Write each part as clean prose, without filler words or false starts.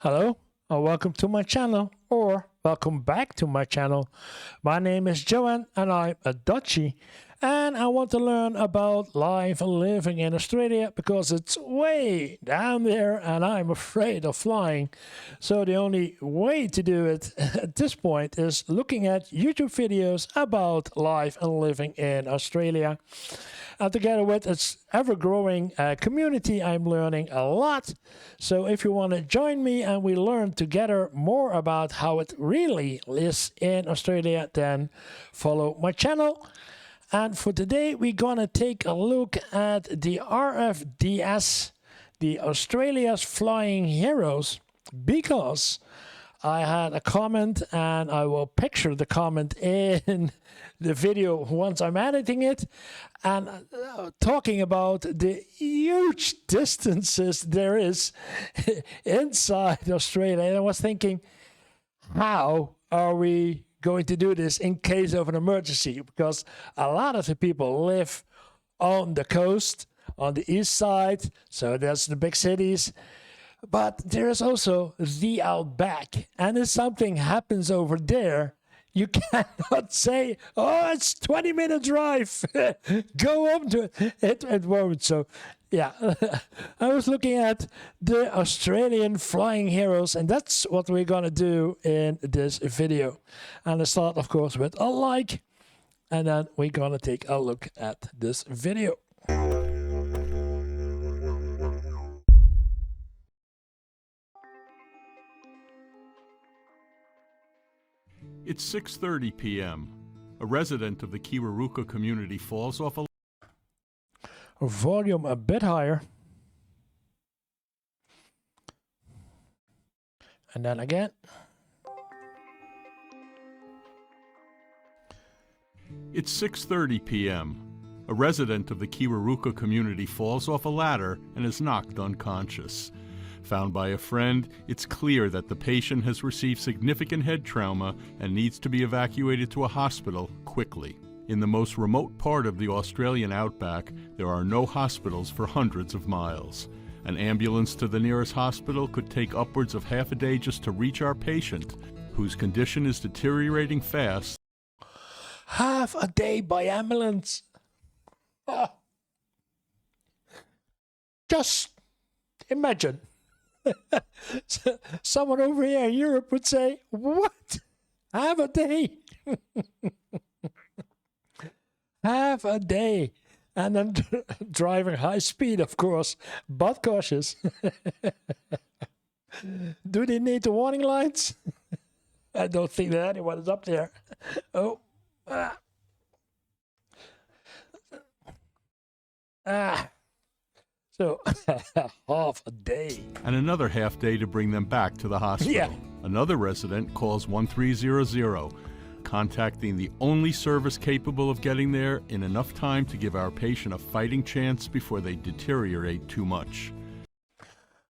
Hello, or welcome to my channel, or welcome back to my channel. My name is Joanne and I'm a Dutchie, and I want to learn about life and living in Australia because it's way down there and I'm afraid of flying. So the only way to do it at this point is looking at YouTube videos about life and living in Australia. And together with its ever-growing community, I'm learning a lot. So if you want to join me and we learn together more about how it really is in Australia, then follow my channel. And for today, we're going to take a look at the RFDS, the Australia's Flying Heroes, because I had a comment and I will picture the comment in the video once I'm editing it, and talking about the huge distances there is inside Australia. And I was thinking, how are we going to do this in case of an emergency? Because a lot of the people live on the coast, on the east side, so there's the big cities. But there's also the Outback, and if something happens over there, you cannot say, oh, it's 20-minute drive, go up to it. It won't. So, yeah, I was looking at the Australian Flying Heroes, and that's what we're going to do in this video. And I start, of course, with a like, and then we're going to take a look at this video. It's 6:30 p.m. A resident of the Kangaroos community falls off a Volume a bit higher. And then again. It's 6:30 p.m. A resident of the Kangaroos community falls off a ladder and is knocked unconscious. Found by a friend, it's clear that the patient has received significant head trauma and needs to be evacuated to a hospital quickly. In the most remote part of the Australian Outback, there are no hospitals for hundreds of miles. An ambulance to the nearest hospital could take upwards of half a day just to reach our patient, whose condition is deteriorating fast. Half a day by ambulance. Oh. Just imagine. Someone over here in Europe would say, what? Half a day? Half a day. And then driving high speed, of course, but cautious. Do they need the warning lights? I don't think that anyone is up there. Oh. So, half a day. And another half day to bring them back to the hospital. Yeah. Another resident calls 1300, contacting the only service capable of getting there in enough time to give our patient a fighting chance before they deteriorate too much.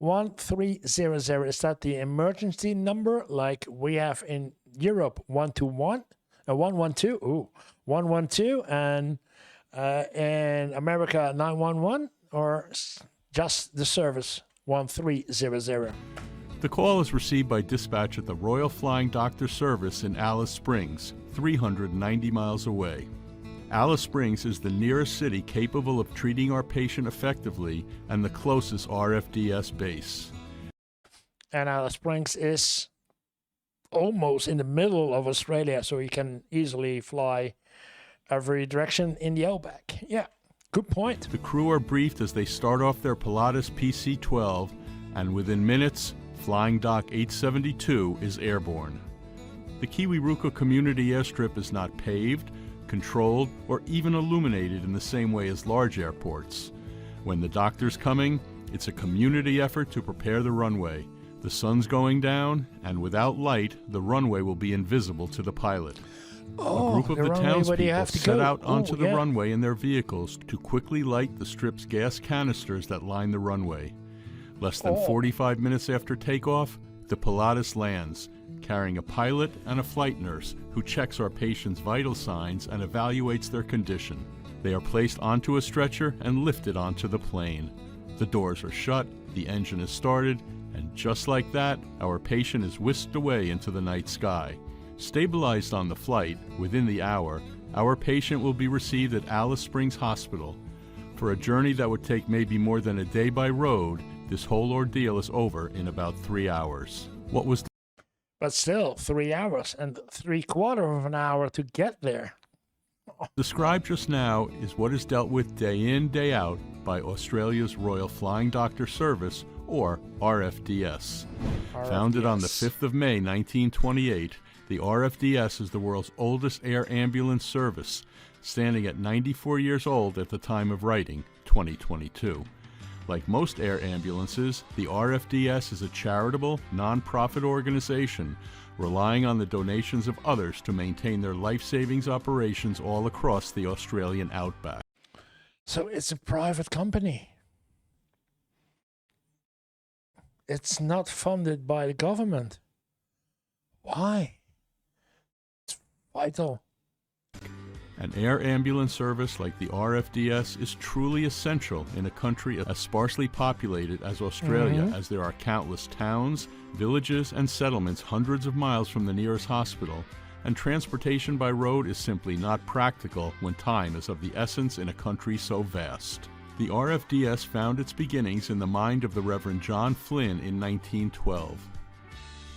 1300, is that the emergency number like we have in Europe? 121, 112, ooh, 112, and in America 911, or just the service 1300? The call is received by dispatch at the Royal Flying Doctor Service in Alice Springs, 390 miles away. Alice Springs is the nearest city capable of treating our patient effectively and the closest RFDS base. And Alice Springs is almost in the middle of Australia, so you can easily fly every direction in the Outback. Yeah, good point. The crew are briefed as they start off their Pilatus PC-12, and within minutes, Flying Dock 872 is airborne. The Kangaroos community airstrip is not paved, controlled, or even illuminated in the same way as large airports. When the doctor's coming, it's a community effort to prepare the runway. The sun's going down, and without light, the runway will be invisible to the pilot. Oh, a group of the townspeople set out onto the yeah. runway in their vehicles to quickly light the strip's gas canisters that line the runway. Less than 45 minutes after takeoff, the Pilatus lands, carrying a pilot and a flight nurse who checks our patient's vital signs and evaluates their condition. They are placed onto a stretcher and lifted onto the plane. The doors are shut, the engine is started, And just like that, our patient is whisked away into the night sky. Stabilized on the flight, within the hour, our patient will be received at Alice Springs Hospital. For a journey that would take maybe more than a day by road, this whole ordeal is over in about 3 hours. What was But still, 3 hours and 3/4 of an hour to get there. described just now is what is dealt with day in, day out by Australia's Royal Flying Doctor Service, or RFDS. Founded on the 5th of May 1928, the RFDS is the world's oldest air ambulance service, standing at 94 years old at the time of writing, 2022. Like most air ambulances, the RFDS is a charitable, non-profit organization relying on the donations of others to maintain their life-savings operations all across the Australian Outback. So it's a private company. It's not funded by the government. Why? It's vital. An air ambulance service like the RFDS is truly essential in a country as sparsely populated as Australia, as there are countless towns, villages, and settlements hundreds of miles from the nearest hospital, and transportation by road is simply not practical when time is of the essence in a country so vast. The RFDS found its beginnings in the mind of the Reverend John Flynn in 1912.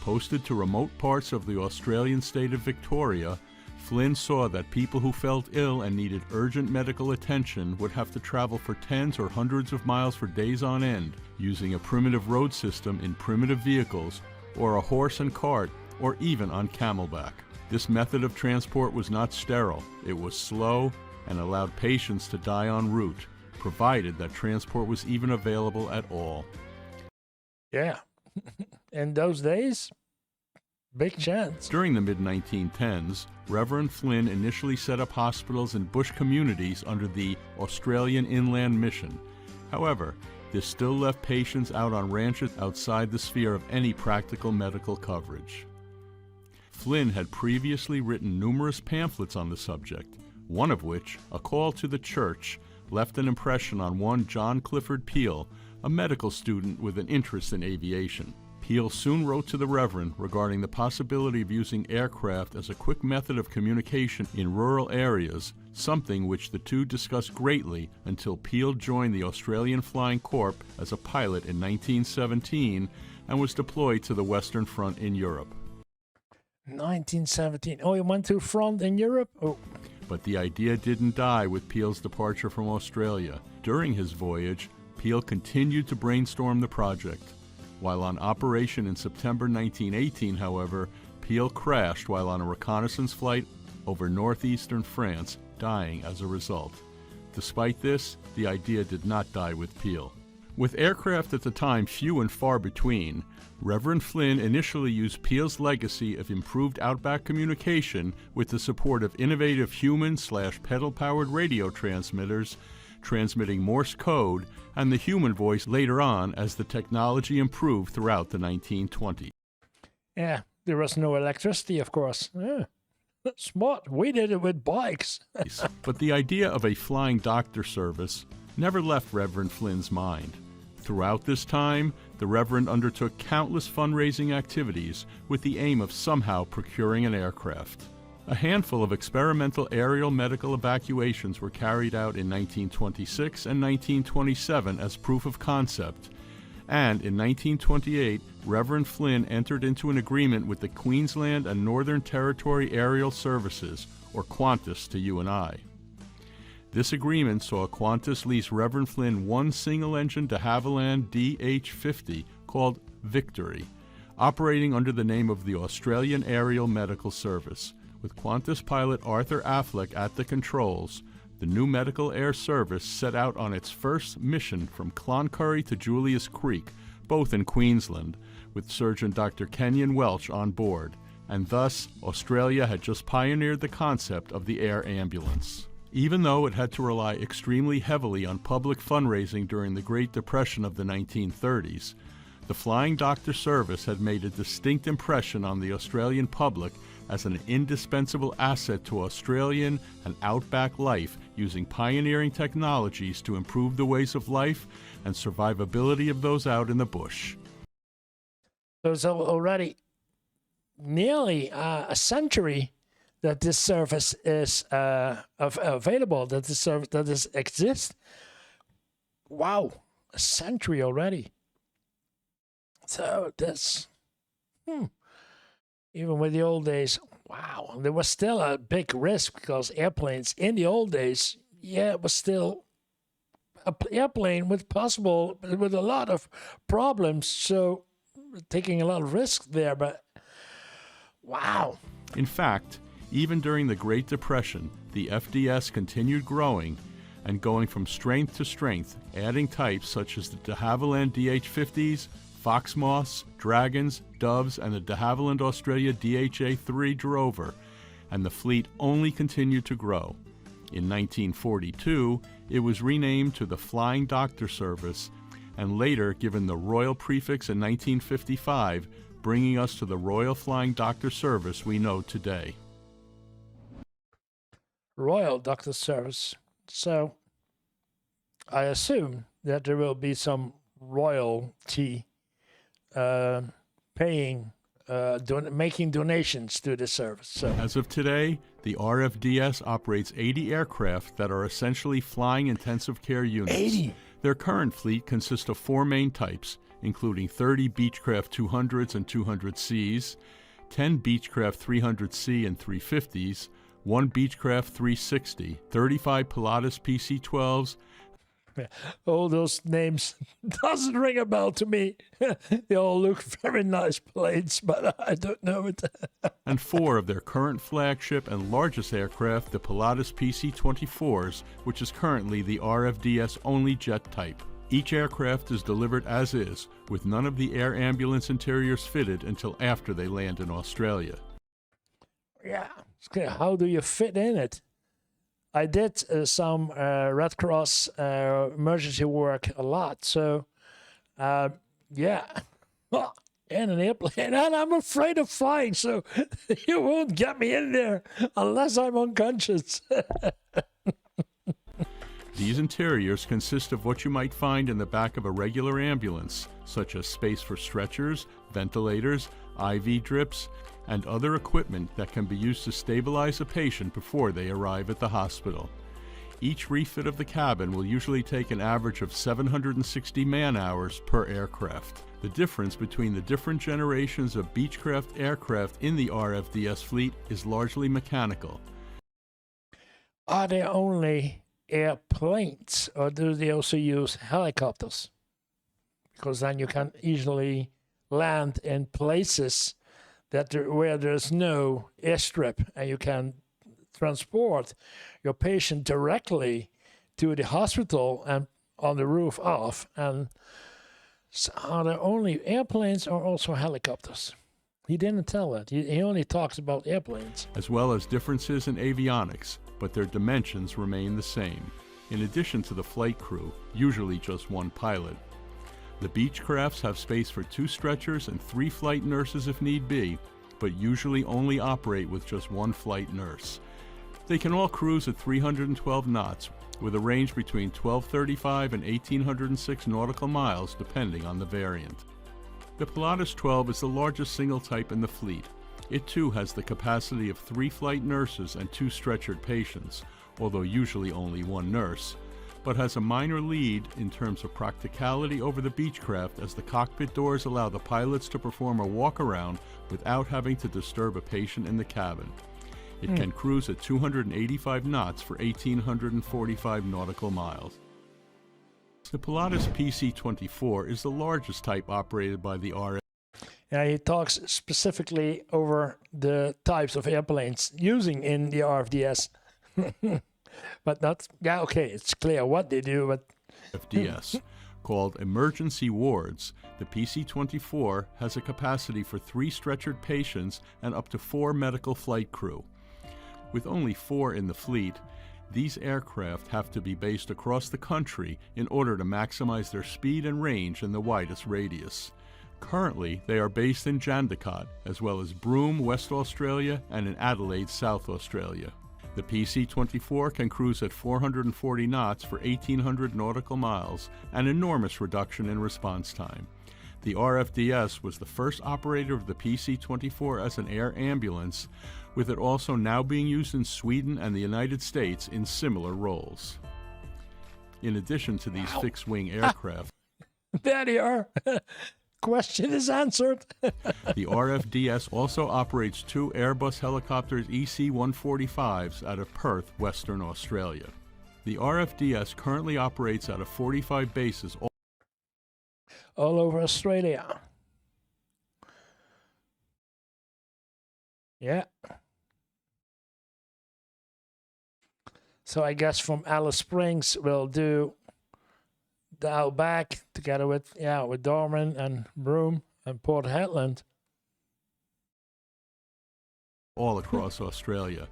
Posted to remote parts of the Australian state of Victoria, Flynn saw that people who felt ill and needed urgent medical attention would have to travel for tens or hundreds of miles for days on end, using a primitive road system in primitive vehicles, or a horse and cart, or even on camelback. This method of transport was not sterile, it was slow, and allowed patients to die en route, provided that transport was even available at all. Yeah. In those days, big chance. During the mid-1910s, Reverend Flynn initially set up hospitals in bush communities under the Australian Inland Mission. However, this still left patients out on ranches outside the sphere of any practical medical coverage. Flynn had previously written numerous pamphlets on the subject, one of which, A Call to the Church, left an impression on one John Clifford Peel, a medical student with an interest in aviation. Peel soon wrote to the Reverend regarding the possibility of using aircraft as a quick method of communication in rural areas, something which the two discussed greatly until Peel joined the Australian Flying Corps as a pilot in 1917 and was deployed to the Western Front in Europe. 1917. Oh, you went to front in Europe? Oh. But the idea didn't die with Peel's departure from Australia. During his voyage, Peel continued to brainstorm the project. While on operation in September 1918, however, Peel crashed while on a reconnaissance flight over northeastern France, dying as a result. Despite this, the idea did not die with Peel. With aircraft at the time few and far between, Reverend Flynn initially used Peel's legacy of improved outback communication with the support of innovative human/pedal-powered radio transmitters, transmitting Morse code, and the human voice later on as the technology improved throughout the 1920s. Yeah, there was no electricity, of course. Yeah. Smart. We did it with bikes. But the idea of a flying doctor service never left Reverend Flynn's mind. Throughout this time, the Reverend undertook countless fundraising activities with the aim of somehow procuring an aircraft. A handful of experimental aerial medical evacuations were carried out in 1926 and 1927 as proof of concept, and in 1928, Reverend Flynn entered into an agreement with the Queensland and Northern Territory Aerial Services, or Qantas to you and I. This agreement saw Qantas lease Reverend Flynn one single-engine de Havilland DH-50 called Victory, operating under the name of the Australian Aerial Medical Service. With Qantas pilot Arthur Affleck at the controls, the new medical air service set out on its first mission from Cloncurry to Julius Creek, both in Queensland, with Surgeon Dr. Kenyon Welch on board, and thus Australia had just pioneered the concept of the air ambulance. Even though it had to rely extremely heavily on public fundraising during the Great Depression of the 1930s, the Flying Doctor Service had made a distinct impression on the Australian public as an indispensable asset to Australian and outback life, using pioneering technologies to improve the ways of life and survivability of those out in the bush. So it's already nearly a century that this service is available, that this service exists. Wow, a century already. So that's even with the old days. Wow, there was still a big risk because airplanes in the old days, it was still an airplane with a lot of problems. So taking a lot of risk there, but wow. In fact, even during the Great Depression, the FDS continued growing and going from strength to strength, adding types such as the de Havilland DH-50s, fox moths, dragons, doves, and the de Havilland Australia DHA-3 drover, and the fleet only continued to grow. In 1942, it was renamed to the Flying Doctor Service, and later given the Royal prefix in 1955, bringing us to the Royal Flying Doctor Service we know today. Royal Doctor Service. So I assume that there will be some royalty paying, making donations to the service. So as of today, the RFDS operates 80 aircraft that are essentially flying intensive care units. 80? Their current fleet consists of 4 main types, including 30 Beechcraft 200s and 200Cs, 10 Beechcraft 300C and 350s, 1 Beechcraft 360, 35 Pilatus PC-12s. All those names doesn't ring a bell to me. They all look very nice planes, but I don't know it. And 4 of their current flagship and largest aircraft, the Pilatus PC-24s, which is currently the RFDS only jet type. Each aircraft is delivered as is, with none of the air ambulance interiors fitted until after they land in Australia. Yeah, how do you fit in it? I did some Red Cross emergency work a lot, so yeah, in an airplane, and I'm afraid of flying, so you won't get me in there unless I'm unconscious. These interiors consist of what you might find in the back of a regular ambulance, such as space for stretchers, ventilators, IV drips, and other equipment that can be used to stabilize a patient before they arrive at the hospital. Each refit of the cabin will usually take an average of 760 man-hours per aircraft. The difference between the different generations of Beechcraft aircraft in the RFDS fleet is largely mechanical. Are they only airplanes, or do they also use helicopters? Because then you can easily land in places where there's no airstrip, and you can transport your patient directly to the hospital and on the roof off. And so are there only airplanes or also helicopters? He didn't tell that. He only talks about airplanes. As well as differences in avionics, but their dimensions remain the same. In addition to the flight crew, usually just 1 pilot, the Beechcrafts have space for 2 stretchers and 3 flight nurses if need be, but usually only operate with just 1 flight nurse. They can all cruise at 312 knots, with a range between 1235 and 1806 nautical miles depending on the variant. The Pilatus 12 is the largest single type in the fleet. It too has the capacity of 3 flight nurses and 2 stretchered patients, although usually only 1 nurse, but has a minor lead in terms of practicality over the Beechcraft, as the cockpit doors allow the pilots to perform a walk-around without having to disturb a patient in the cabin. It can cruise at 285 knots for 1,845 nautical miles. The Pilatus PC-24 is the largest type operated by the RF. Yeah, he talks specifically over the types of airplanes using in the RFDS. But not, yeah, okay, it's clear what they do, but... FDS. Called emergency wards, the PC-24 has a capacity for 3 stretchered patients and up to 4 medical flight crew. With only 4 in the fleet, these aircraft have to be based across the country in order to maximize their speed and range in the widest radius. Currently, they are based in Jandakot, as well as Broome, West Australia, and in Adelaide, South Australia. The PC-24 can cruise at 440 knots for 1,800 nautical miles, an enormous reduction in response time. The RFDS was the first operator of the PC-24 as an air ambulance, with it also now being used in Sweden and the United States in similar roles. In addition to these fixed-wing aircraft, there they are. Question is answered. the RFDS also operates 2 Airbus helicopters EC-145s out of Perth, Western Australia. The RFDS currently operates out of 45 bases all over Australia. Yeah. So I guess from Alice Springs we'll do the Outback together with Darwin and Broome and Port Hedland. all across Australia.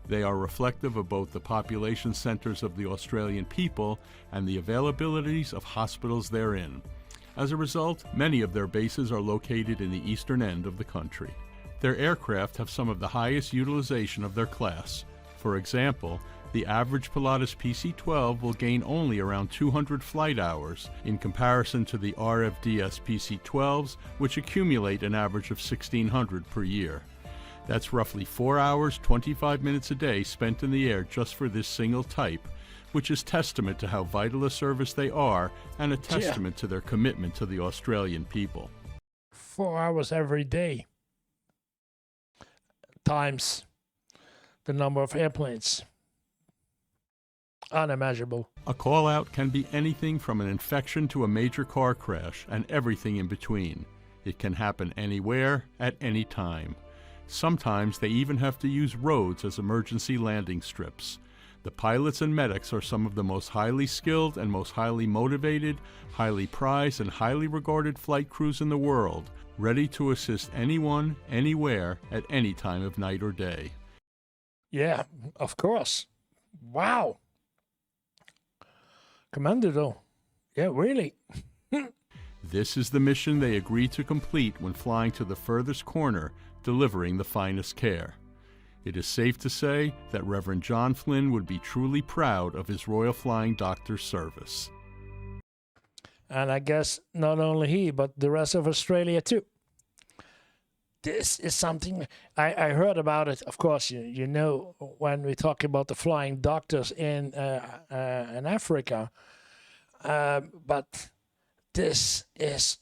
They are reflective of both the population centers of the Australian people and the availabilities of hospitals therein. As a result, many of their bases are located in the eastern end of the country. Their aircraft have some of the highest utilization of their class. For example, the average Pilatus PC-12 will gain only around 200 flight hours in comparison to the RFDS PC-12s, which accumulate an average of 1,600 per year. That's roughly 4 hours, 25 minutes a day spent in the air just for this single type, which is testament to how vital a service they are and a testament to their commitment to the Australian people. 4 hours every day times the number of airplanes. Unimaginable. A call-out can be anything from an infection to a major car crash and everything in between. It can happen anywhere, at any time. Sometimes they even have to use roads as emergency landing strips. The pilots and medics are some of the most highly skilled and most highly motivated, highly prized, and highly regarded flight crews in the world, ready to assist anyone, anywhere, at any time of night or day. Yeah, of course. Wow. Commander, though. Yeah, really. This is the mission they agreed to complete when flying to the furthest corner, delivering the finest care. It is safe to say that Reverend John Flynn would be truly proud of his Royal Flying Doctor's service. And I guess not only he, but the rest of Australia too. This is something I heard about it. Of course, you know, when we talk about the flying doctors in Africa, but this is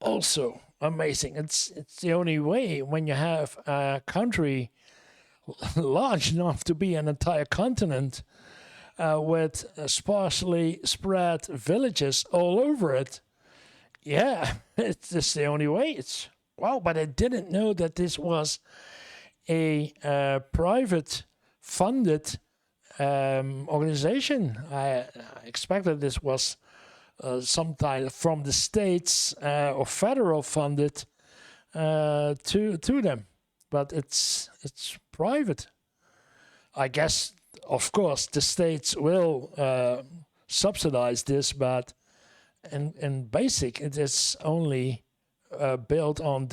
also amazing. It's the only way when you have a country large enough to be an entire continent with sparsely spread villages all over it. Yeah, it's just the only way. It's wow, but I didn't know that this was a private funded organization. I expected this was sometime from the states or federal funded to them, but it's private. I guess, of course, the states will subsidize this, but in basic, it is only built on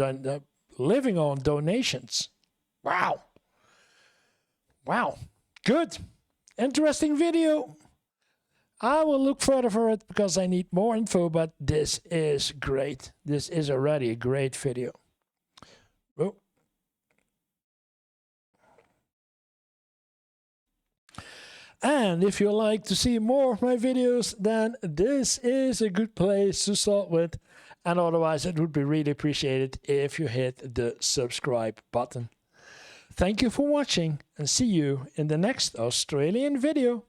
living on donations. Wow. Wow. Good. Interesting video. I will look further for it because I need more info, but this is great. This is already a great video. Oh. And if you like to see more of my videos, then this is a good place to start with. And otherwise, it would be really appreciated if you hit the subscribe button. Thank you for watching and see you in the next Australian video.